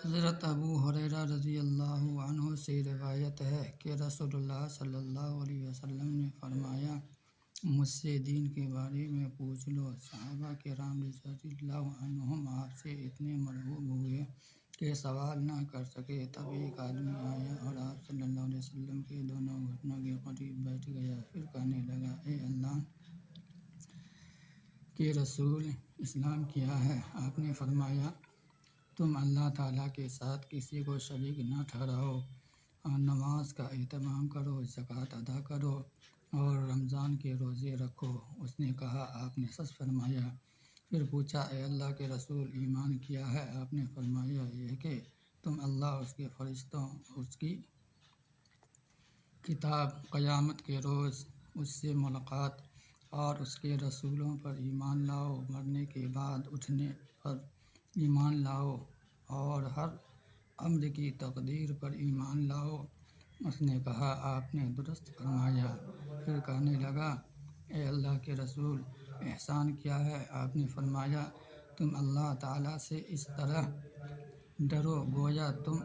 حضرت ابو ہریرہ رضی اللہ عنہ سے روایت ہے کہ رسول اللہ صلی اللہ علیہ وسلم نے فرمایا، مجھ سے دین کے بارے میں پوچھ لو۔ صحابہ کرام رضی اللہ عنہم آپ سے اتنے مرعوب ہوئے کہ سوال نہ کر سکے۔ تب ایک آدمی آیا اور آپ صلی اللہ علیہ وسلم کے دونوں گھٹنوں کے قریب بیٹھ گیا، پھر کہنے لگا، اے اللہ کے رسول، اسلام کیا ہے؟ آپ نے فرمایا، تم اللہ تعالیٰ کے ساتھ کسی کو شریک نہ ٹھہراؤ، اور نماز کا اہتمام کرو، زکوٰۃ ادا کرو اور رمضان کے روزے رکھو۔ اس نے کہا، آپ نے سچ فرمایا۔ پھر پوچھا، اے اللہ کے رسول، ایمان کیا ہے؟ آپ نے فرمایا، یہ کہ تم اللہ، اس کے فرشتوں، اس کی کتاب، قیامت کے روز اس سے ملاقات اور اس کے رسولوں پر ایمان لاؤ، مرنے کے بعد اٹھنے پر ایمان لاؤ اور ہر امر کی تقدیر پر ایمان لاؤ۔ اس نے کہا، آپ نے درست فرمایا۔ پھر کہنے لگا، اے اللہ کے رسول، احسان کیا ہے؟ آپ نے فرمایا، تم اللہ تعالیٰ سے اس طرح ڈرو گویا تم